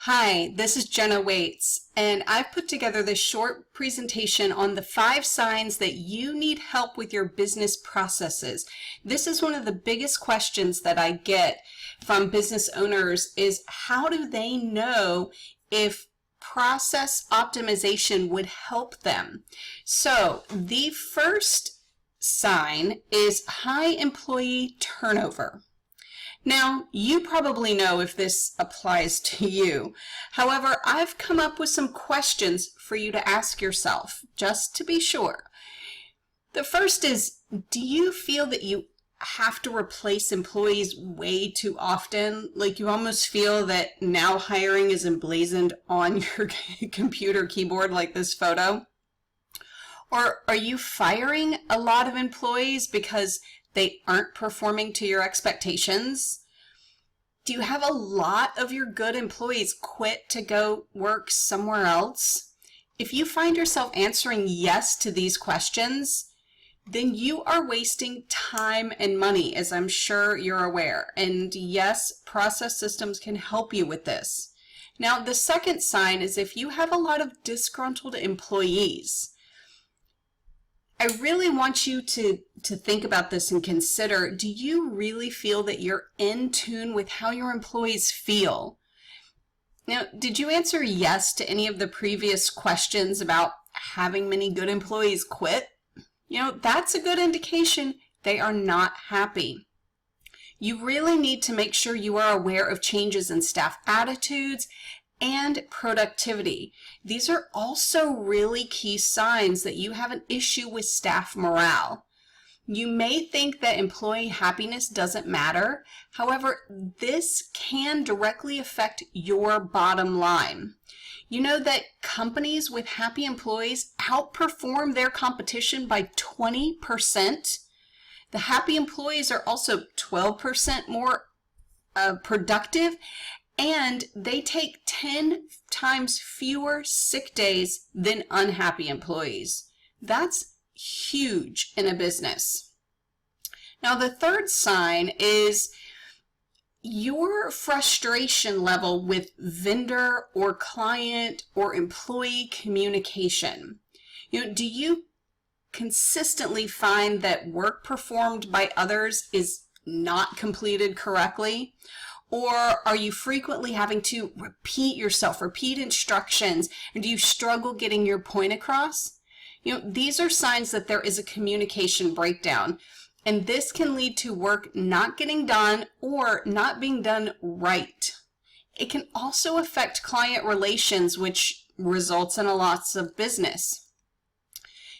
Hi, this is Jenna Waits, and I've put together this short presentation on the 5 signs that you need help with your business processes. This is one of the biggest questions that I get from business owners is how do they know if process optimization would help them? So the first sign is high employee turnover. Now, you probably know if this applies to you. However, I've come up with some questions for you to ask yourself, just to be sure. The first is, do you feel that you have to replace employees way too often? Like you almost feel that now hiring is emblazoned on your computer keyboard like this photo? Or are you firing a lot of employees because they aren't performing to your expectations? Do you have a lot of your good employees quit to go work somewhere else? If you find yourself answering yes to these questions, then you are wasting time and money, as I'm sure you're aware. And yes, process systems can help you with this. Now, the second sign is if you have a lot of disgruntled employees. I really want you to think about this and consider, do you really feel that you're in tune with how your employees feel? Now, did you answer yes to any of the previous questions about having many good employees quit? You know, that's a good indication they are not happy. You really need to make sure you are aware of changes in staff attitudes and productivity. These are also really key signs that you have an issue with staff morale. You may think that employee happiness doesn't matter. However, this can directly affect your bottom line. You know that companies with happy employees outperform their competition by 20%. The happy employees are also 12% more productive, and they take 10 times fewer sick days than unhappy employees. That's huge in a business. Now, the third sign is your frustration level with vendor or client or employee communication. You know, do you consistently find that work performed by others is not completed correctly? Or are you frequently having to repeat yourself, repeat instructions, and do you struggle getting your point across? You know, these are signs that there is a communication breakdown, and this can lead to work not getting done or not being done right. It can also affect client relations, which results in a loss of business.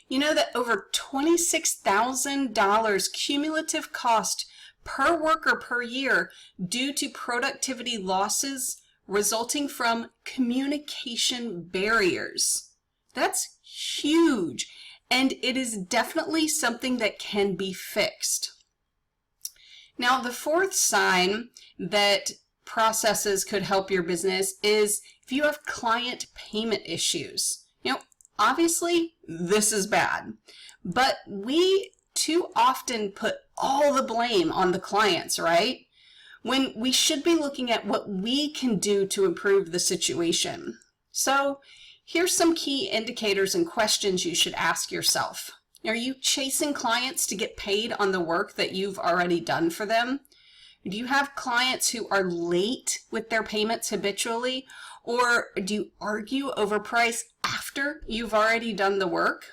You know that over $26,000 cumulative cost per worker per year due to productivity losses resulting from communication barriers. That's huge, and it is definitely something that can be fixed. Now, the fourth sign that processes could help your business is if you have client payment issues. You know, obviously this is bad, but we too often put all the blame on the clients, right? When we should be looking at what we can do to improve the situation. So here's some key indicators and questions you should ask yourself. Are you chasing clients to get paid on the work that you've already done for them? Do you have clients who are late with their payments habitually? Or do you argue over price after you've already done the work?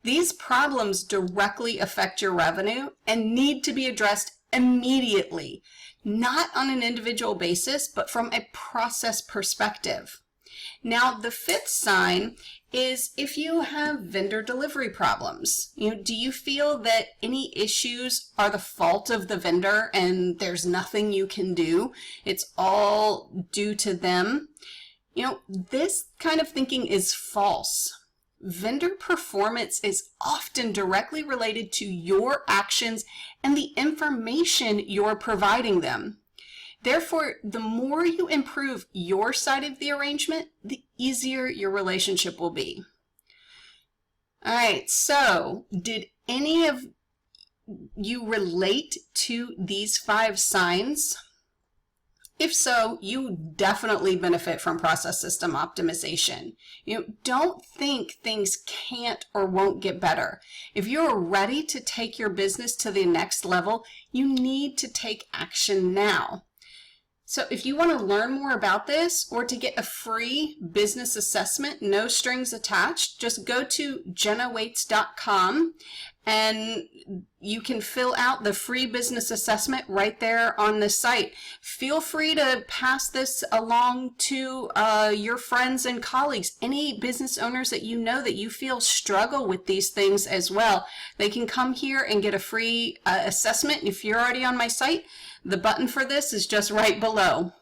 These problems directly affect your revenue and need to be addressed immediately, not on an individual basis, but from a process perspective. Now, the fifth sign is if you have vendor delivery problems. Do you feel that any issues are the fault of the vendor and there's nothing you can do? It's all due to them. This kind of thinking is false. Vendor performance is often directly related to your actions and the information you're providing them. Therefore, the more you improve your side of the arrangement, the easier your relationship will be. All right, so did any of you relate to these 5 signs? If so, you definitely benefit from process system optimization. Don't think things can't or won't get better. If you're ready to take your business to the next level, you need to take action now. So if you want to learn more about this or to get a free business assessment, no strings attached, just go to jennawaits.com and you can fill out the free business assessment right there on the site. Feel free to pass this along to your friends and colleagues, any business owners that you feel struggle with these things as well. They can come here and get a free assessment. If you're already on my site, the button for this is just right below.